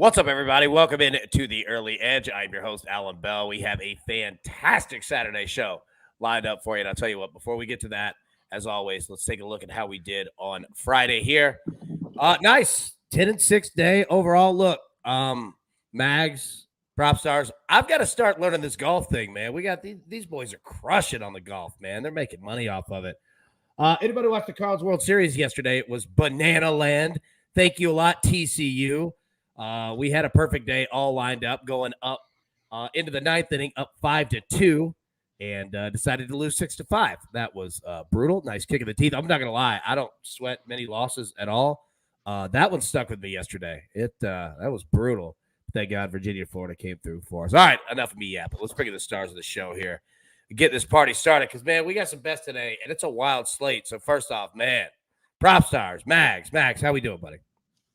What's up, everybody? Welcome in to the Early Edge. I'm your host, Allan Bell. We have a fantastic Saturday show lined up for you. And I'll tell you what, before we get to that, as always, let's take a look at how we did on Friday here. Nice 10-6 day overall. Look, Mags, Propstarz, I've got to start learning this golf thing, man. We got these boys are crushing on the golf, man. They're making money off of it. Anybody watched the College World Series yesterday? It was Banana Land. Thank you a lot, TCU. We had a perfect day all lined up, going up into the ninth inning, up 5-2, and decided to lose 6-5. That was brutal. Nice kick in the teeth. I'm not going to lie. I don't sweat many losses at all. That one stuck with me yesterday. That was brutal. Thank God Virginia, Florida came through for us. All right, enough of me yapping. Let's bring in the stars of the show here and get this party started because, man, we got some bets today, and it's a wild slate. So first off, man, Propstarz, Mags, how we doing, buddy?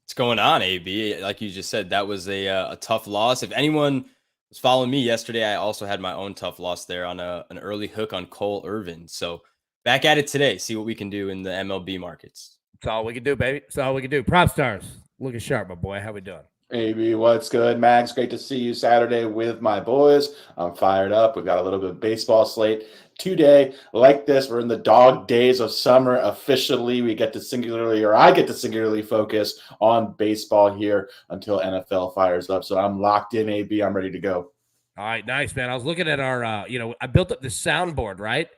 What's going on, AB? Like you just said, that was a tough loss. If anyone was following me yesterday, I also had my own tough loss there on an early hook on Cole Irvin. So back at it today. See what we can do in the MLB markets. That's all we can do, baby. That's all we can do. Propstarz, looking sharp, my boy. How we doing? AB, what's good? Max, great to see you Saturday with my boys. I'm fired up. We've got a little bit of baseball slate today. Like this, we're in the dog days of summer. Officially, I get to singularly focus on baseball here until NFL fires up. So I'm locked in, AB. I'm ready to go. All right, nice, man. I was looking at our, I built up this soundboard, right?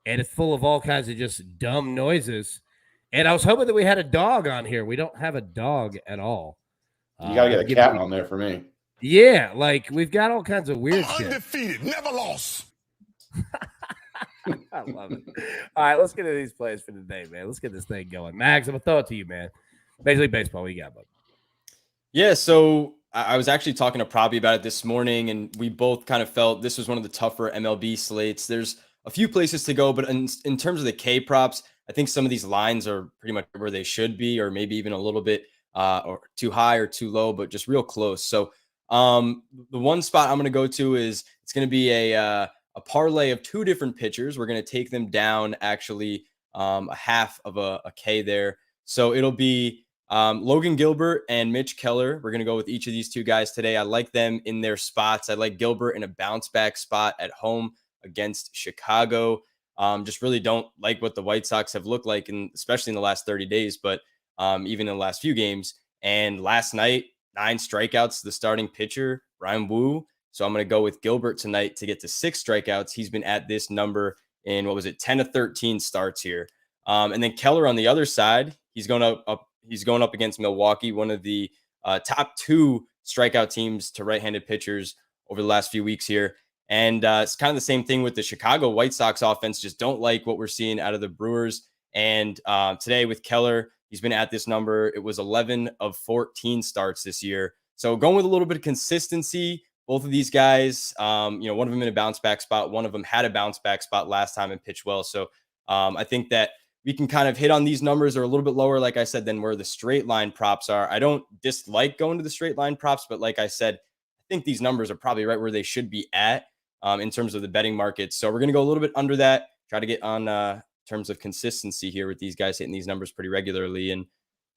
And it's full of all kinds of just dumb noises. And I was hoping that we had a dog on here. We don't have a dog at all. You got to get a cat on there for me. Yeah, like we've got all kinds of weird shit. Undefeated, never lost. I love it. All right, let's get into these plays for today, man. Let's get this thing going. Mags, I'm going to throw it to you, man. Major League Baseball, what you got, bud? Yeah, so I was actually talking to Probbie about it this morning, and we both kind of felt this was one of the tougher MLB slates. There's a few places to go, but in terms of the K props, I think some of these lines are pretty much where they should be, or maybe even a little bit or too high or too low, but just real close. So the one spot I'm going to go to is it's going to be a parlay of two different pitchers. We're going to take them down actually a half of a K there. So it'll be Logan Gilbert and Mitch Keller. We're going to go with each of these two guys today. I like them in their spots. I like Gilbert in a bounce back spot at home against Chicago. Just really don't like what the White Sox have looked like, especially in the last 30 days, but even in the last few games. And last night, 9 strikeouts, the starting pitcher, Ryan Wu. So I'm going to go with Gilbert tonight to get to 6 strikeouts. He's been at this number in, 10 to 13 starts here. And then Keller on the other side, he's going up against Milwaukee, one of the top 2 strikeout teams to right-handed pitchers over the last few weeks here. And it's kind of the same thing with the Chicago White Sox offense. Just don't like what we're seeing out of the Brewers. And today with Keller, he's been at this number. It was 11 of 14 starts this year. So going with a little bit of consistency, both of these guys, one of them in a bounce back spot. One of them had a bounce back spot last time and pitched well. So I think that we can kind of hit on these numbers. Are a little bit lower, like I said, than where the straight line props are. I don't dislike going to the straight line props, but like I said, I think these numbers are probably right where they should be at in terms of the betting market. So we're going to go a little bit under that, try to get on terms of consistency here with these guys hitting these numbers pretty regularly. And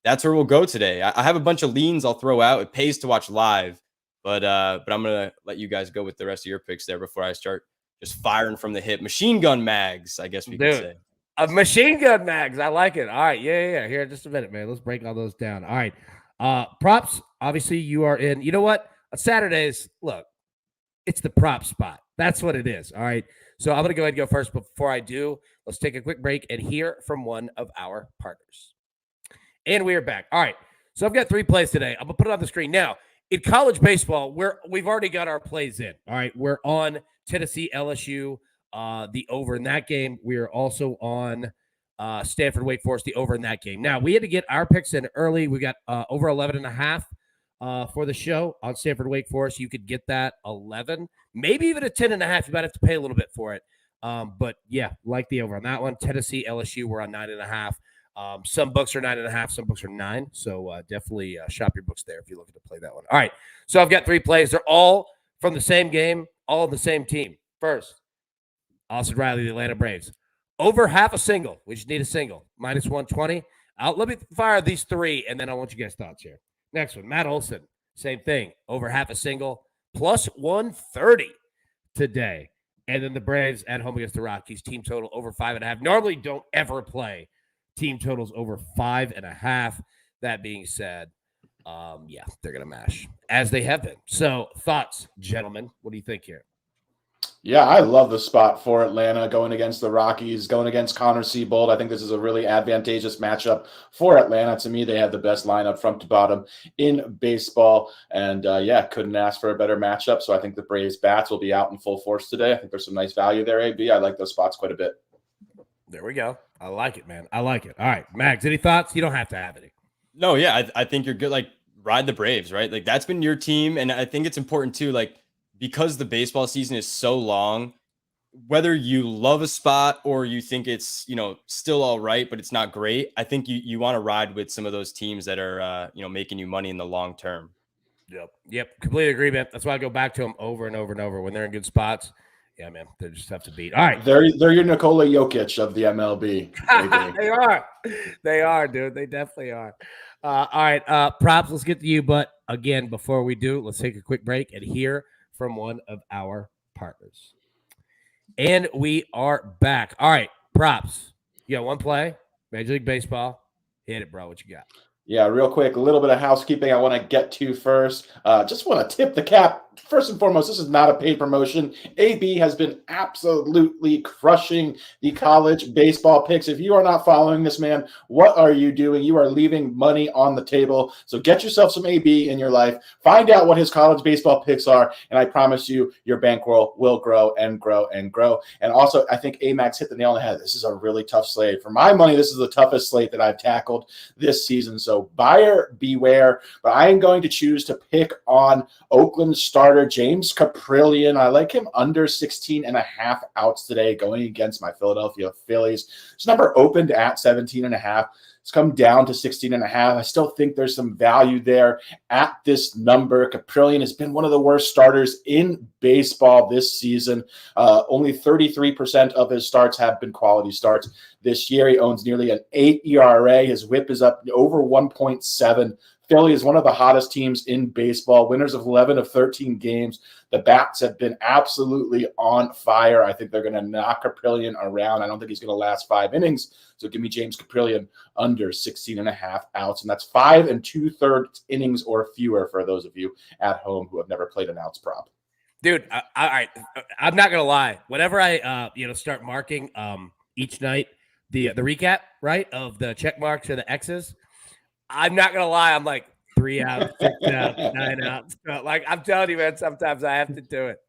that's where we'll go today. I have a bunch of leans I'll throw out. It pays to watch live, but I'm going to let you guys go with the rest of your picks there before I start just firing from the hip. Machine gun Mags, I guess we could say. A machine gun Mags. I like it. All right. Yeah. Here, just a minute, man. Let's break all those down. All right. Props. Obviously, you are in. You know what? On Saturdays, look, it's the prop spot. That's what it is. All right. So I'm going to go ahead and go first. But before I do, let's take a quick break and hear from one of our partners. And we are back. All right. So I've got 3 plays today. I'm going to put it on the screen. Now, in college baseball, we've already got our plays in. All right. We're on Tennessee, LSU, the over in that game. We are also on Stanford, Wake Forest, the over in that game. Now, we had to get our picks in early. We got over 11.5 for the show on Stanford, Wake Forest. You could get that 11, maybe even a 10.5. You might have to pay a little bit for it. But yeah, like the over on that one. Tennessee, LSU, we're on 9.5. Some books are 9.5, some books are 9. So definitely shop your books there if you're looking to play that one. All right. So I've got 3 plays. They're all from the same game, all the same team. First, Austin Riley, the Atlanta Braves. Over half a single. We just need a single. -120. Let me fire these 3, and then I want you guys' thoughts here. Next one, Matt Olson, same thing. Over half a single, plus 130 today. And then the Braves at home against the Rockies, team total over 5.5. Normally don't ever play team totals over 5.5. That being said, yeah, they're going to mash, as they have been. So thoughts, gentlemen, what do you think here? Yeah, I love the spot for Atlanta going against the Rockies, going against Connor Seabold. I think this is a really advantageous matchup for Atlanta. To me, they have the best lineup front to bottom in baseball. And yeah, couldn't ask for a better matchup. So I think the Braves bats will be out in full force today. I think there's some nice value there, AB. I like those spots quite a bit. There we go. I like it, man. I like it. All right, Mags, any thoughts? You don't have to have any. No, yeah, I think you're good. Like, ride the Braves, right? Like, that's been your team. And I think it's important too, like, because the baseball season is so long, whether you love a spot or you think it's, still all right, but it's not great, I think you want to ride with some of those teams that are, making you money in the long term. Yep. Completely agree, man. That's why I go back to them over and over and over when they're in good spots. Yeah, man, they're just tough to beat. All right. They're your Nikola Jokic of the MLB. They are, dude. They definitely are. All right. Props, let's get to you. But again, before we do, let's take a quick break and hear from one of our partners. And we are back. All right, Props. You got one play, Major League Baseball. Hit it, bro. What you got? Yeah, real quick, a little bit of housekeeping I want to get to first. Just want to tip the cap. First and foremost, this is not a paid promotion. AB has been absolutely crushing the college baseball picks. If you are not following this man, what are you doing? You are leaving money on the table. So get yourself some AB in your life. Find out what his college baseball picks are, and I promise you, your bankroll will grow and grow and grow. And also, I think Amags hit the nail on the head. This is a really tough slate. For my money, this is the toughest slate that I've tackled this season. So buyer beware. But I am going to choose to pick on Oakland starter James Caprillion. I like him under 16.5 outs today going against my Philadelphia Phillies. This number opened at 17.5. It's come down to 16.5. I still think there's some value there at this number. Caprillion has been one of the worst starters in baseball this season. Only 33% of his starts have been quality starts this year. He owns nearly an 8 ERA. His whip is up over 1.7. Philly is one of the hottest teams in baseball, winners of 11 of 13 games. The bats have been absolutely on fire. I think they're going to knock Caprillion around. I don't think he's going to last 5 innings. So give me James Caprillion under 16.5 outs. And that's 5 2/3 innings or fewer for those of you at home who have never played an outs prop. Dude, I'm not going to lie. Whenever I start marking each night the recap, right, of the check marks or the X's, I'm not going to lie. I'm like 3 out, 6 out, 9 out. So, like, I'm telling you, man, sometimes I have to do it.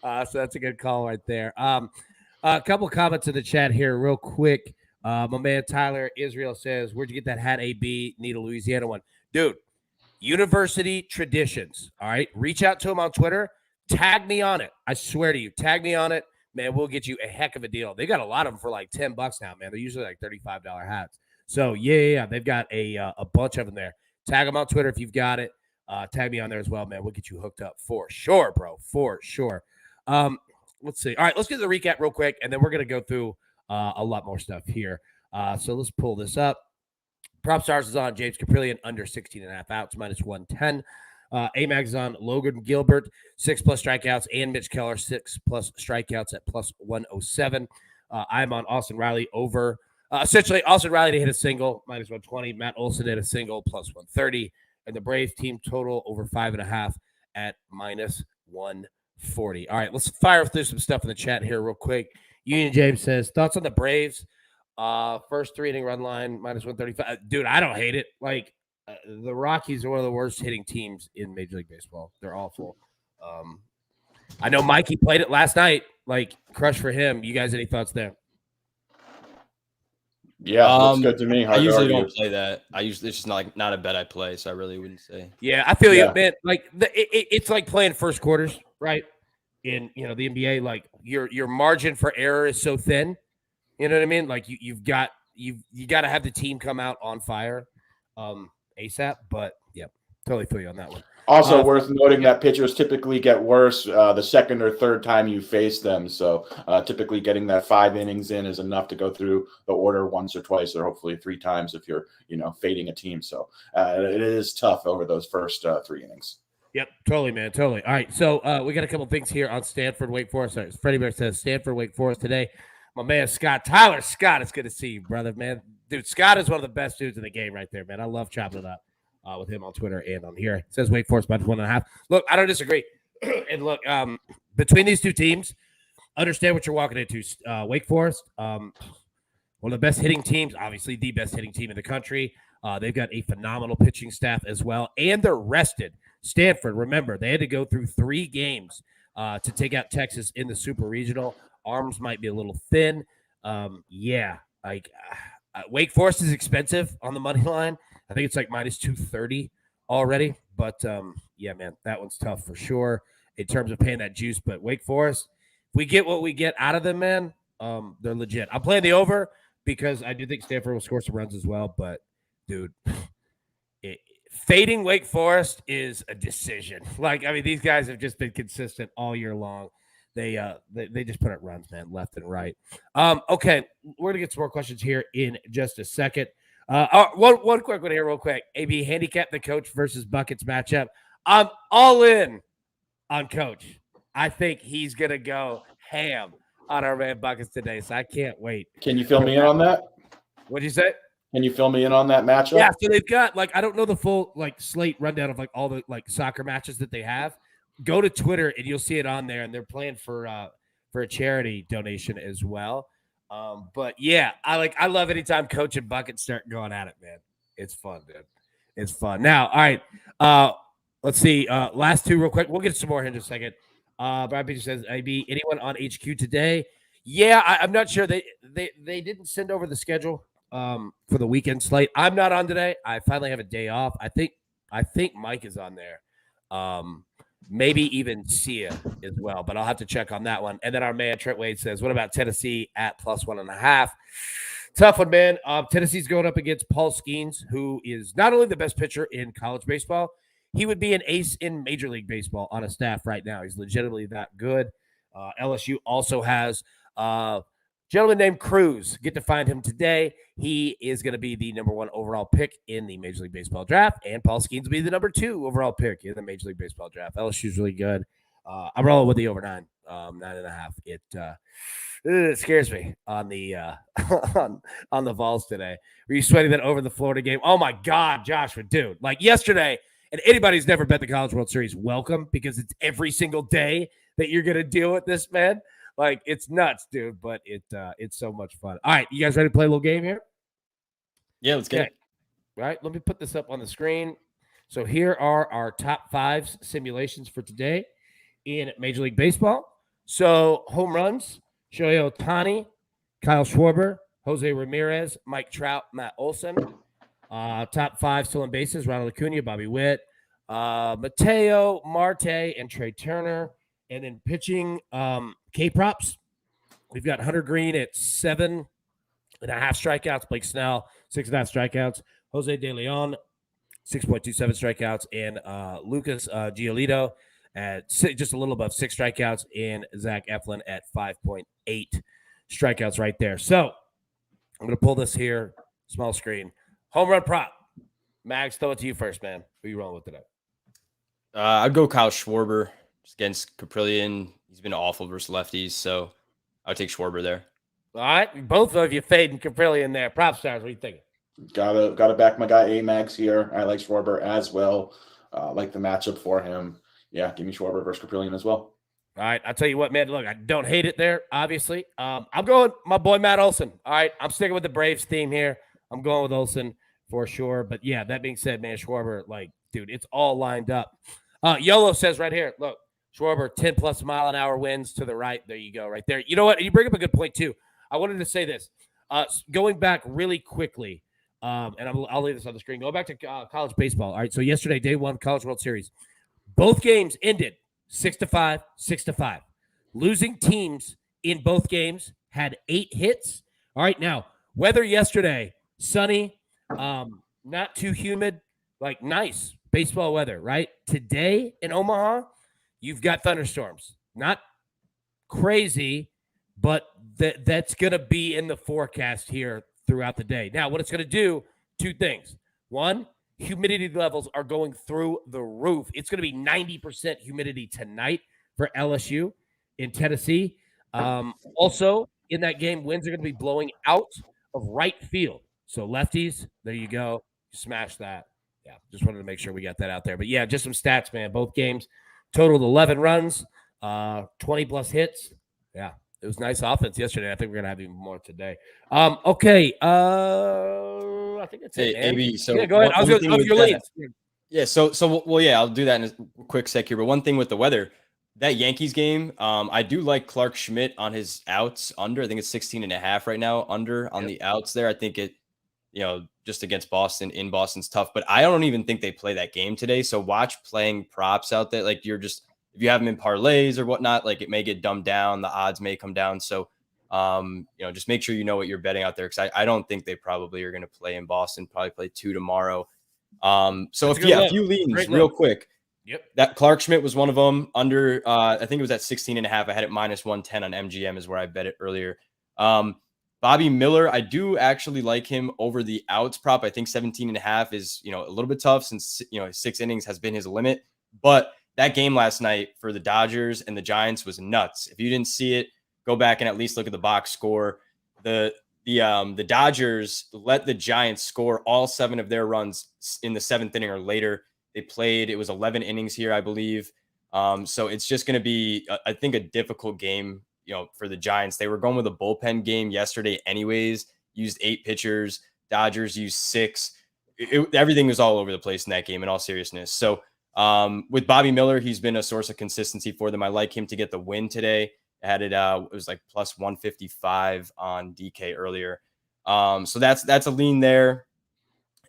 So that's a good call right there. A couple comments in the chat here real quick. My man Tyler Israel says, where'd you get that hat, AB? Need a Louisiana one. Dude, University Traditions, all right? Reach out to him on Twitter. Tag me on it. I swear to you, tag me on it. Man, we'll get you a heck of a deal. They got a lot of them for like $10 now, man. They're usually like $35 hats. So, yeah. They've got a bunch of them there. Tag them on Twitter if you've got it. Tag me on there as well, man. We'll get you hooked up for sure, bro. For sure. Let's see. All right, let's get the recap real quick, and then we're going to go through a lot more stuff here. So let's pull this up. Propstarz is on James Caprillion under 16.5 outs, minus 110. Amags is on Logan Gilbert, 6+ strikeouts, and Mitch Keller, 6+ strikeouts at plus 107. I'm on Austin Riley over. Essentially, Austin Riley to hit a single, minus 120. Matt Olson hit a single, plus 130. And the Braves team total over 5.5 at minus 140. All right, let's fire through some stuff in the chat here real quick. Union James says, thoughts on the Braves? First 3-inning run line, minus 135. Dude, I don't hate it. Like, the Rockies are one of the worst hitting teams in Major League Baseball. They're awful. I know Mikey played it last night. Like, crush for him. You guys, any thoughts there? Yeah, looks good to me. I usually don't play that. It's just not a bet I play, so I really wouldn't say. Yeah, I feel you, man. Like it's like playing first quarters, right? In the NBA, like your margin for error is so thin. You know what I mean? Like you got to have the team come out on fire, ASAP. But yeah, totally feel you on that one. Also worth noting that pitchers typically get worse the second or third time you face them. So typically getting that 5 innings in is enough to go through the order once or twice or hopefully 3 times if you're, fading a team. So it is tough over those first 3 innings. Yep, totally, man, totally. All right, so we got a couple things here on Stanford, Wake Forest. Sorry, Freddie Bear says Stanford, Wake Forest today. My man Scott, Tyler Scott, it's good to see you, brother, man. Dude, Scott is one of the best dudes in the game right there, man. I love chopping it up with him on Twitter and on here. It says Wake Forest minus 1.5. Look, I don't disagree. And look, between these two teams, understand what you're walking into. Wake Forest, one of the best hitting teams, obviously the best hitting team in the country. They've got a phenomenal pitching staff as well, and they're rested. Stanford, remember, they had to go through 3 games to take out Texas in the Super Regional. Arms might be a little thin. Wake Forest is expensive on the money line. I think it's like minus 230 already. But, yeah, man, that one's tough for sure in terms of paying that juice. But Wake Forest, if we get what we get out of them, man, they're legit. I'm playing the over because I do think Stanford will score some runs as well. But, dude, fading Wake Forest is a decision. Like, I mean, these guys have just been consistent all year long. They just put up runs, man, left and right. Okay, we're gonna get some more questions here in just a second. One quick one here, real quick. AB, handicap the Coach versus Buckets matchup. I'm all in on Coach. I think he's gonna go ham on our man Buckets today, so I can't wait. Can you fill me in on that? What'd you say? Can you fill me in on that matchup? Yeah, so they've got I don't know the full slate rundown of all the soccer matches that they have. Go to Twitter and you'll see it on there, and they're playing for a charity donation as well. But yeah, I love anytime Coach and Bucket start going at it, man. It's fun, dude. It's fun. Now, all right. Let's see. Last two real quick. We'll get some more here in just a second. Brad Peter says, "AB, anyone on HQ today?" Yeah, I'm not sure. They didn't send over the schedule for the weekend slate. I'm not on today. I finally have a day off. I think Mike is on there. Maybe even Sia as well, but I'll have to check on that one. And then our man Trent Wade says, "What about Tennessee at plus 1.5?" Tough one, man. Tennessee's going up against Paul Skeens, who is not only the best pitcher in college baseball, he would be an ace in Major League Baseball on a staff right now. He's legitimately that good. LSU also has a gentleman named Cruz. Get to find him today. He is going to be the number 1 overall pick in the Major League Baseball draft, and Paul Skeens will be the number 2 overall pick in the Major League Baseball draft. LSU's really good. I'm rolling with the over 9.5. It scares me on the on the Vols today. Were you sweating that over the Florida game? Oh my God, Joshua, dude! Like yesterday, and anybody who's never bet the College World Series, welcome, because it's every single day that you're going to deal with this, man. Like, it's nuts, dude, but it's so much fun. All right, you guys ready to play a little game here? Yeah, let's get it. All right, let me put this up on the screen. So here are our top 5 simulations for today in Major League Baseball. So home runs, Shohei Ohtani, Kyle Schwarber, Jose Ramirez, Mike Trout, Matt Olson. Top 5 stolen bases, Ronald Acuna, Bobby Witt, Mateo, Marte, and Trey Turner. And then pitching K-props, we've got Hunter Green at 7.5 strikeouts, Blake Snell, 6.5 strikeouts, Jose De Leon, 6.27 strikeouts, and Lucas Giolito at just a little above 6 strikeouts, and Zach Eflin at 5.8 strikeouts right there. So I'm going to pull this here, small screen. Home run prop. Mags, throw it to you first, man. Who are you rolling with today? I'd go Kyle Schwarber just against Caprillion. He's been awful versus lefties, so I'll take Schwarber there. All right, both of you fading Caprillion there. Propstarz, what are you thinking? Gotta back my guy Amags here. I like Schwarber as well. Like the matchup for him. Yeah, give me Schwarber versus Caprillion as well. All right, I'll tell you what, man. Look, I don't hate it there, obviously. I'm going my boy Matt Olson. All right, I'm sticking with the Braves theme here. I'm going with Olson for sure. But yeah, that being said, man, Schwarber, dude, it's all lined up. YOLO says right here, look, Schwarber, 10+ mile-an-hour winds to the right. There you go, right there. You know what? You bring up a good point, too. I wanted to say this. Going back really quickly, and I'll leave this on the screen. Going back to college baseball. All right, so yesterday, day 1, College World Series. Both games ended 6-5, 6-5. Losing teams in both games had 8 hits. All right, now, weather yesterday, sunny, not too humid, nice baseball weather, right? Today in Omaha, you've got thunderstorms. Not crazy, but that's going to be in the forecast here throughout the day. Now, what it's going to do, 2 things. 1, humidity levels are going through the roof. It's going to be 90% humidity tonight for LSU in Tennessee. Also, in that game, winds are going to be blowing out of right field. So lefties, there you go. Smash that. Yeah, just wanted to make sure we got that out there. But yeah, just some stats, man. Both games totaled 11 runs, 20 plus hits. Yeah, it was nice offense yesterday. I think we're gonna have even more today. Okay. I think that's it. Man. AB, so yeah, go ahead. I was going to go your leads. Yeah, well, yeah, I'll do that in a quick sec here. But one thing with the weather, that Yankees game, I do like Clark Schmidt on his outs under. I think it's 16.5 right now under on the outs there. I think it, just against Boston in Boston's tough. But I don't even think they play that game today. So watch playing props out there. Like if you have them in parlays or whatnot, like it may get dumbed down. The odds may come down. So, just make sure you know what you're betting out there. Because I don't think they probably are going to play in Boston. Probably play 2 tomorrow. So a few leans real quick. Yep. That Clark Schmidt was one of them under, I think it was at 16.5. I had it minus 110 on MGM is where I bet it earlier. Bobby Miller, I do actually like him over the outs prop. I think 17.5 is, a little bit tough since, 6 innings has been his limit, but that game last night for the Dodgers and the Giants was nuts. If you didn't see it, go back and at least look at the box score. The Dodgers let the Giants score all 7 of their runs in the 7th inning or later. It was 11 innings here, I believe. So it's just going to be, I think, a difficult game, for the Giants. They were going with a bullpen game yesterday anyways, used 8 pitchers. Dodgers used 6. Everything was all over the place in that game in all seriousness. So with Bobby Miller, he's been a source of consistency for them. I like him to get the win today. I had it, it was like plus 155 on DK earlier. So that's a lean there.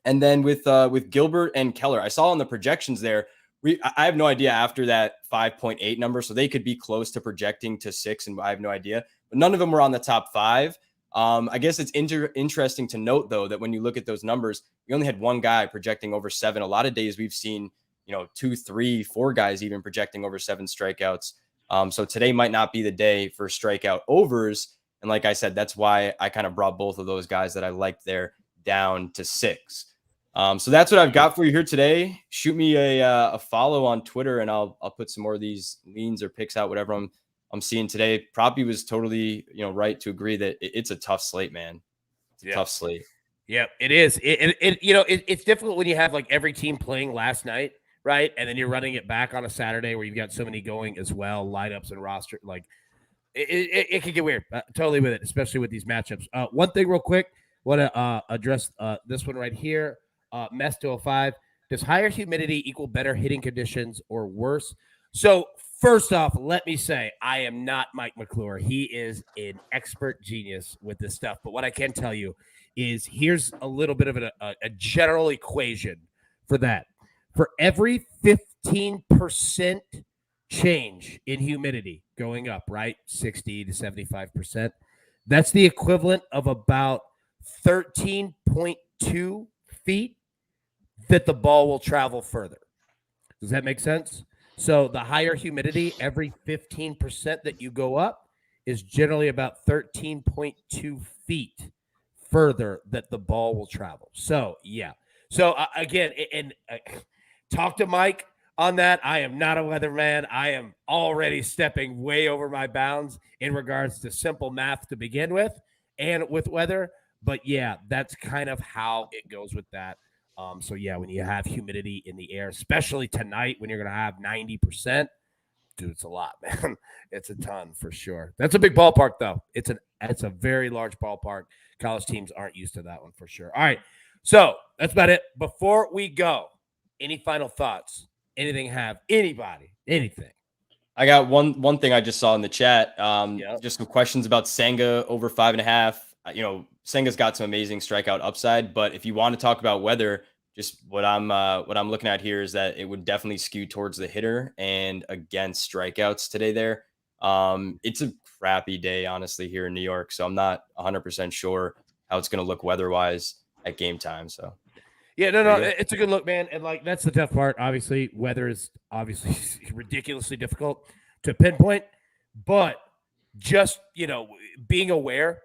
And then with Gilbert and Keller, I saw on the projections there, I have no idea after that 5.8 number, so they could be close to projecting to 6, and I have no idea. But none of them were on the top 5. I guess it's interesting to note, though, that when you look at those numbers, we only had one guy projecting over 7. A lot of days we've seen, 2, 3, 4 guys even projecting over 7 strikeouts. So today might not be the day for strikeout overs. And like I said, that's why I kind of brought both of those guys that I liked there down to 6. So that's what I've got for you here today. Shoot me a follow on Twitter, and I'll put some more of these leans or picks out, whatever I'm seeing today. Proppy was totally right to agree that it's a tough slate, man. It's a tough slate. Yeah, it is. It's difficult when you have like every team playing last night, right? And then you're running it back on a Saturday where you've got so many going as well, lineups and roster. Like it can get weird. Totally with it, especially with these matchups. One thing real quick, want to address this one right here. Mess 205. Does higher humidity equal better hitting conditions or worse? So first off, let me say I am not Mike McClure. He is an expert genius with this stuff. But what I can tell you is here's a little bit of a general equation for that. For every 15% change in humidity going up, right? 60 to 75%. That's the equivalent of about 13.2 feet that the ball will travel further. Does that make sense? So the higher humidity, every 15% that you go up is generally about 13.2 feet further that the ball will travel. So, yeah. So, again, talk to Mike on that. I am not a weatherman. I am already stepping way over my bounds in regards to simple math to begin with and with weather. But, yeah, that's kind of how it goes with that. So, yeah, when you have humidity in the air, especially tonight when you're going to have 90%, dude, it's a lot, man. It's a ton for sure. That's a big ballpark, though. It's a very large ballpark. College teams aren't used to that one for sure. All right, so that's about it. Before we go, any final thoughts? Anything anybody, anything? I got one thing I just saw in the chat. Just some questions about Senga over 5.5. Senga's got some amazing strikeout upside, but if you want to talk about weather, just what I'm looking at here is that it would definitely skew towards the hitter and against strikeouts today there. It's a crappy day, honestly, here in New York, so I'm not 100% sure how it's going to look weather-wise at game time. So, yeah, no, it's a good look, man. And like that's the tough part. Obviously, weather is obviously ridiculously difficult to pinpoint, but just being aware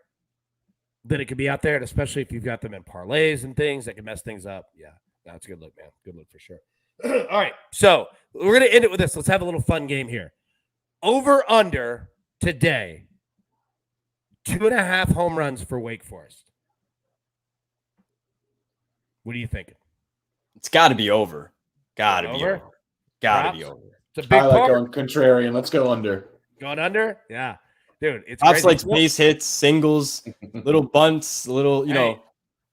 that it could be out there, and especially if you've got them in parlays and things that can mess things up. Yeah, That's a good look, man. Good look for sure. All right, so we're going to end it with this. Let's have a little fun game here. Over under today, 2.5 home runs for Wake Forest. What are you thinking? It's got to be over. Got to be Over? over. Got to Props? be over. It's a big I like part. going contrarian. Let's go under. Going under? Yeah. Dude, it's Props crazy. like base hits, singles, little bunts, little,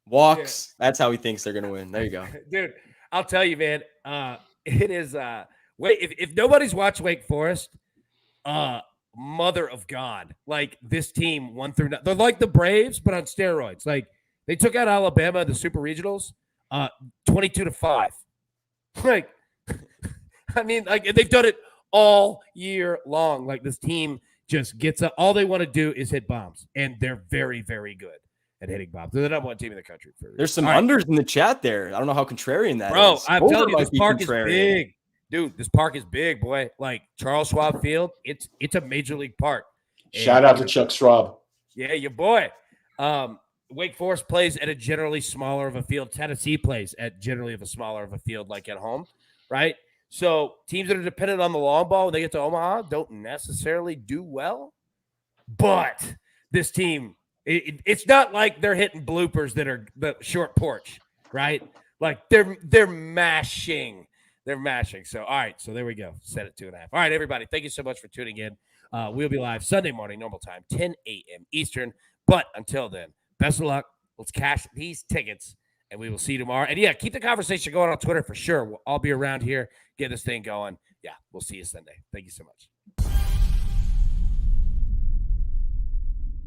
walks. That's how he thinks they're going to win. There you go. Dude, I'll tell you, man. It is if nobody's watched Wake Forest, mother of God, like this team 1 through 9. They're like the Braves, but on steroids. Like they took out Alabama in the Super Regionals, 22-5. Like, I mean, like they've done it all year long. Like this team just gets up. All they want to do is hit bombs, and they're very, very good at hitting bombs. They're the number 1 team in the country. There's some unders in the chat there. I don't know how contrarian that Bro, is. I'm Over telling you, might this be park is contrarian. big. Dude, this park is big, boy. Like Charles Schwab Field, it's a major league park. Shout out to Chuck Schwab. Yeah, your boy. Wake Forest plays at a generally smaller of a field. Tennessee plays at generally of a smaller of a field, like at home, right? So teams that are dependent on the long ball when they get to Omaha don't necessarily do well. But this team, it's not like they're hitting bloopers that are the short porch, right? Like they're mashing. They're mashing. So, all right. So there we go. Set it 2.5. All right, everybody. Thank you so much for tuning in. We'll be live Sunday morning, normal time, 10 a.m. Eastern. But until then, best of luck. Let's cash these tickets, and we will see you tomorrow. And, yeah, keep the conversation going on Twitter for sure. We'll all be around here, get this thing going. Yeah, we'll see you Sunday. Thank you so much.